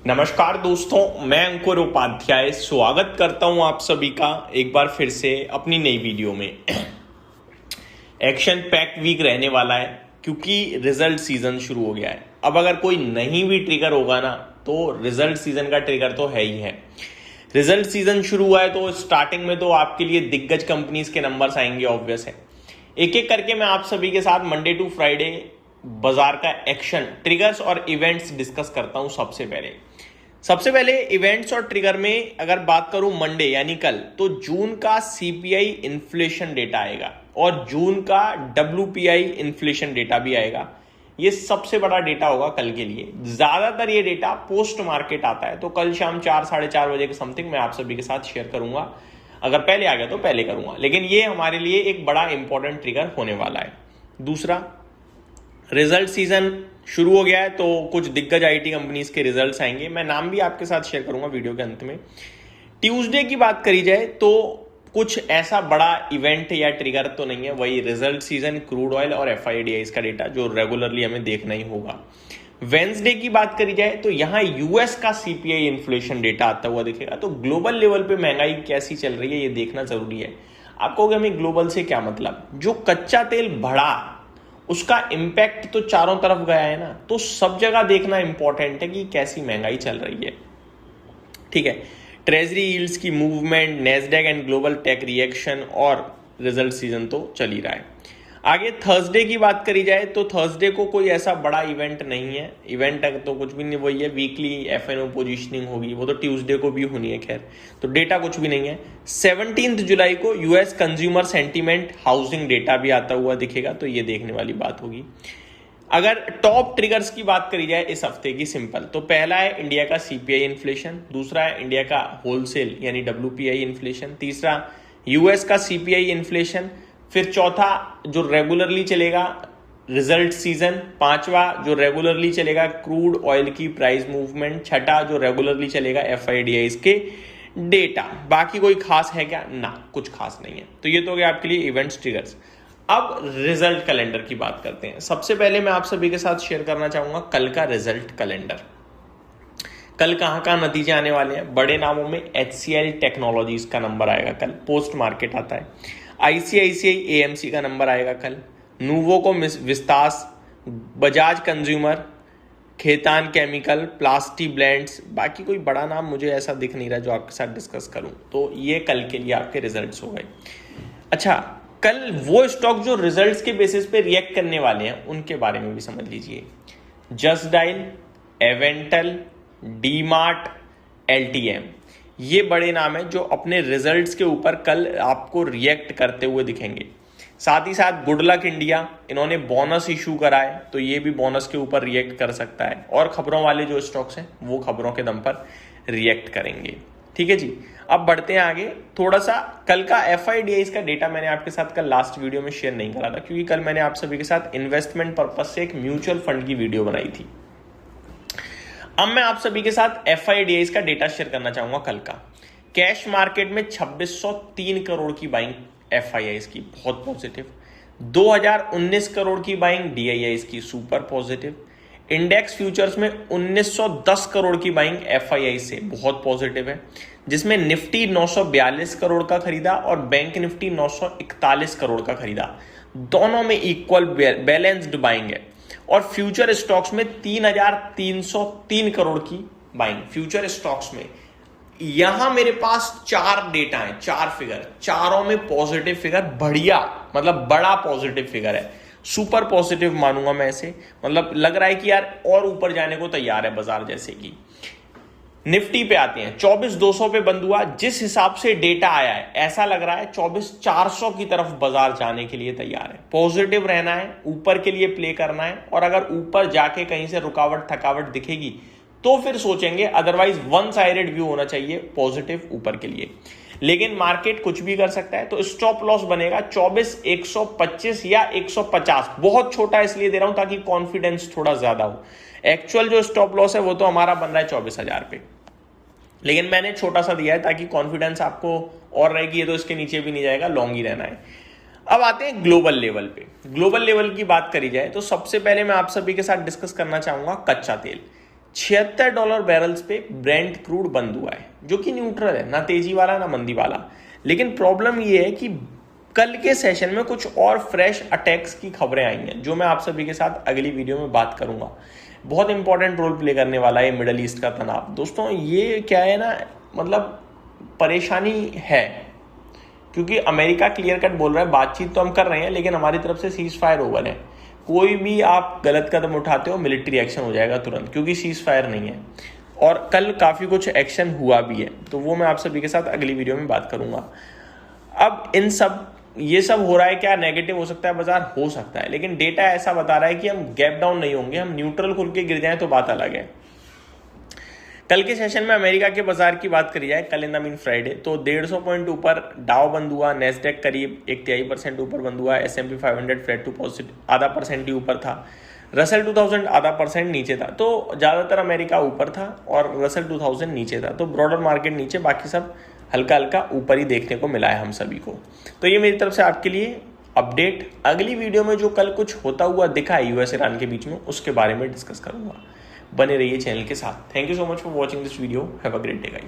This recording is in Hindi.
नमस्कार दोस्तों, मैं अंकुर उपाध्याय स्वागत करता हूं आप सभी का एक बार फिर से अपनी नई वीडियो में। एक्शन पैक्ड वीक रहने वाला है क्योंकि रिजल्ट सीजन शुरू हो गया है। अब अगर कोई नहीं भी ट्रिगर होगा ना तो रिजल्ट सीजन का ट्रिगर तो है ही है। रिजल्ट सीजन शुरू हुआ है तो स्टार्टिंग में तो आपके लिए दिग्गज कंपनीज के नंबर्स आएंगे, ऑब्वियस है। एक एक करके मैं आप सभी के साथ मंडे टू फ्राइडे बाजार का एक्शन, ट्रिगर्स और इवेंट्स डिस्कस करता हूं। सबसे पहले इवेंट्स और ट्रिगर में अगर बात करूं मंडे यानी कल, तो जून का सीपीआई इन्फ्लेशन डेटा आएगा और जून का डब्ल्यूपीआई इन्फ्लेशन डेटा भी आएगा। ये सबसे बड़ा डेटा होगा कल के लिए। ज्यादातर ये डेटा पोस्ट मार्केट आता है, तो कल शाम 4 साढ़े 4 बजे के समथिंग मैं आप सभी के साथ शेयर करूंगा। अगर पहले आ गया तो पहले करूंगा, लेकिन ये हमारे लिए एक बड़ा इंपॉर्टेंट ट्रिगर होने वाला है। दूसरा, रिजल्ट सीजन शुरू हो गया है तो कुछ दिग्गज आईटी कंपनीज के रिजल्ट्स आएंगे। मैं नाम भी आपके साथ शेयर करूंगा वीडियो के अंत में। ट्यूसडे की बात करी जाए तो कुछ ऐसा बड़ा इवेंट या ट्रिगर तो नहीं है, वही रिजल्ट सीजन, क्रूड ऑयल और एफआईडीआईज का डेटा जो रेगुलरली हमें देखना ही होगा। वेंसडे की बात करी जाए तो यहां यूएस का सीपीआई इन्फ्लेशन डेटा आता हुआ दिखेगा। तो ग्लोबल लेवल पे महंगाई कैसी चल रही है ये देखना जरूरी है। आप कहोगे हमें ग्लोबल से क्या मतलब, जो कच्चा तेल बढ़ा उसका इंपैक्ट तो चारों तरफ गया है ना, तो सब जगह देखना इंपॉर्टेंट है कि कैसी महंगाई चल रही है। ठीक है, ट्रेजरी यील्ड्स की movement, Nasdaq and global tech reaction और रिजल्ट सीजन तो चल ही रहा है। आगे थर्सडे की बात करी जाए तो थर्सडे को कोई ऐसा बड़ा इवेंट नहीं है। इवेंट तो कुछ भी नहीं, वही है वीकली एफएनओ पोजीशनिंग होगी, वो तो ट्यूसडे को भी होनी है। खैर, तो डेटा कुछ भी नहीं है। 17 जुलाई को US consumer sentiment housing data भी आता हुआ दिखेगा, तो ये देखने वाली बात होगी। अगर टॉप ट्रिगर्स की बात करी जाए इस हफ्ते की, सिंपल, तो पहला है इंडिया का सीपीआई इन्फ्लेशन, दूसरा है इंडिया का होलसेल यानी डब्ल्यूपीआई इन्फ्लेशन, तीसरा यूएस का सीपीआई इन्फ्लेशन, फिर चौथा जो रेगुलरली चलेगा रिजल्ट सीजन, पांचवा जो रेगुलरली चलेगा क्रूड ऑयल की प्राइस मूवमेंट, छठा जो रेगुलरली चलेगा एफआईडीआईज के डेटा। बाकी कोई खास है क्या? ना, कुछ खास नहीं है। तो ये तो हो गया आपके लिए इवेंट्स, ट्रिगर्स। अब रिजल्ट कैलेंडर की बात करते हैं। सबसे पहले मैं आप सभी के साथ शेयर करना चाहूंगा कल का रिजल्ट कैलेंडर। कल कहां नतीजे आने वाले हैं? बड़े नामों में HCL टेक्नोलॉजीज का नंबर आएगा कल, पोस्ट मार्केट आता है। आईसीआईसीआई एएमसी का नंबर आएगा कल, Nuvoco Vistas, Bajaj Consumer, Khaitan Chemical, Plastiblends. बाकी कोई बड़ा नाम मुझे ऐसा दिख नहीं रहा जो आपके साथ डिस्कस करूं। तो ये कल के लिए आपके रिजल्ट्स हो गए। अच्छा, कल वो स्टॉक जो रिजल्ट्स के बेसिस पे रिएक्ट करने वाले हैं उनके बारे में भी समझ लीजिए। Just dial, Avantel, DMart, LTM, ये बड़े नाम हैं जो अपने रिजल्ट्स के ऊपर कल आपको रिएक्ट करते हुए दिखेंगे। साथ ही साथ गुड लक इंडिया, इन्होंने बोनस इशू करा है तो ये भी बोनस के ऊपर रिएक्ट कर सकता है। और खबरों वाले जो स्टॉक्स हैं वो खबरों के दम पर रिएक्ट करेंगे। ठीक है जी, अब बढ़ते हैं आगे। थोड़ा सा कल का एफआईडीआईज का डेटा मैंने आपके साथ कल लास्ट वीडियो में शेयर नहीं करा था, क्योंकि कल मैंने आप सभी के साथ इन्वेस्टमेंट पर्पज से एक म्यूचुअल फंड की वीडियो बनाई थी। अब मैं आप सभी के साथ एफआईडीआईज का डेटा शेयर करना चाहूंगा कल का। कैश मार्केट में 2603 करोड़ की बाइंग एफआईआईज की, बहुत पॉजिटिव। 2019 करोड़ की बाइंग डीआईआईज की, सुपर पॉजिटिव। इंडेक्स फ्यूचर्स में 1910 करोड़ की बाइंग एफआईआई से, बहुत पॉजिटिव है, जिसमें निफ्टी 942 करोड़ का खरीदा और बैंक निफ्टी 941 करोड़ का खरीदा। दोनों में इक्वल बैलेंस्ड बाइंग है। और फ्यूचर स्टॉक्स में 3303 करोड़ की बाइंग फ्यूचर स्टॉक्स में। यहां मेरे पास 4 डेटा है, 4 फिगर, चारों में पॉजिटिव फिगर, बढ़िया, मतलब बड़ा पॉजिटिव फिगर है, सुपर पॉजिटिव मानूंगा मैं इसे। मतलब लग रहा है कि यार और ऊपर जाने को तैयार है बाजार। जैसे कि निफ्टी पे आते हैं, 24,200 पे बंद हुआ। जिस हिसाब से डेटा आया है ऐसा लग रहा है 24,400 की तरफ बाजार जाने के लिए तैयार है। पॉजिटिव रहना है, ऊपर के लिए प्ले करना है, और अगर ऊपर जाके कहीं से रुकावट थकावट दिखेगी तो फिर सोचेंगे, अदरवाइज वन साइडेड व्यू होना चाहिए पॉजिटिव ऊपर के लिए। लेकिन मार्केट कुछ भी कर सकता है, तो स्टॉप लॉस बनेगा 24,125 या 150। बहुत छोटा इसलिए दे रहा हूं ताकि कॉन्फिडेंस थोड़ा ज्यादा हो। एक्चुअल जो स्टॉप लॉस है वो तो हमारा बन रहा है 24,000 पे, लेकिन मैंने छोटा सा दिया है ताकि कॉन्फिडेंस आपको और रहेगी, ये तो इसके नीचे भी नहीं जाएगा, लॉन्ग ही रहना है। अब आते हैं ग्लोबल लेवल पे। ग्लोबल लेवल की बात करी जाए तो सबसे पहले मैं आप सभी के साथ डिस्कस करना चाहूंगा कच्चा तेल। $76 बैरल्स पे ब्रेंट क्रूड बंद हुआ है, जो कि न्यूट्रल है, ना तेजी वाला ना मंदी वाला। लेकिन प्रॉब्लम ये है कि कल के सेशन में कुछ और फ्रेश अटैक्स की खबरें आई हैं, जो मैं आप सभी के साथ अगली वीडियो में बात करूंगा। बहुत इंपॉर्टेंट रोल प्ले करने वाला है मिडल ईस्ट का तनाव। दोस्तों ये क्या है ना, मतलब परेशानी है, क्योंकि अमेरिका क्लियर कट बोल रहा है बातचीत तो हम कर रहे हैं, लेकिन हमारी तरफ से सीज फायर ओवर है। कोई भी आप गलत कदम उठाते हो मिलिट्री एक्शन हो जाएगा तुरंत, क्योंकि सीज फायर नहीं है। और कल काफ़ी कुछ एक्शन हुआ भी है, तो वो मैं आप सभी के साथ अगली वीडियो में बात करूंगा। अब ये सब हो रहा है, क्या नेगेटिव हो सकता है बाजार? हो सकता है, लेकिन डेटा ऐसा बता रहा है कि हम गैप डाउन नहीं होंगे, हम न्यूट्रल खुल के गिर जाएं तो बात अलग है। कल के सेशन में अमेरिका के बाजार की बात करी जाए, कल इन द मीन फ्राइडे, तो 150 पॉइंट ऊपर डाउ बंद हुआ, नेस्डेक करीब 1.3% ऊपर बंद हुआ, S&P 500 फ्लैट टू पॉजिटिव आधा % ही ऊपर था, रसल 2000 आधा % नीचे था। तो ज़्यादातर अमेरिका ऊपर था और रसल 2000 नीचे था, तो ब्रॉडर मार्केट नीचे, बाकी सब हल्का हल्का ऊपर ही देखने को मिला है हम सभी को। तो ये मेरी तरफ से आपके लिए अपडेट। अगली वीडियो में जो कल कुछ होता हुआ दिखा है US ईरान के बीच में, उसके बारे में डिस्कस करूंगा। बने रहिए चैनल के साथ। Thank you so much for watching this video. Have a great day guys.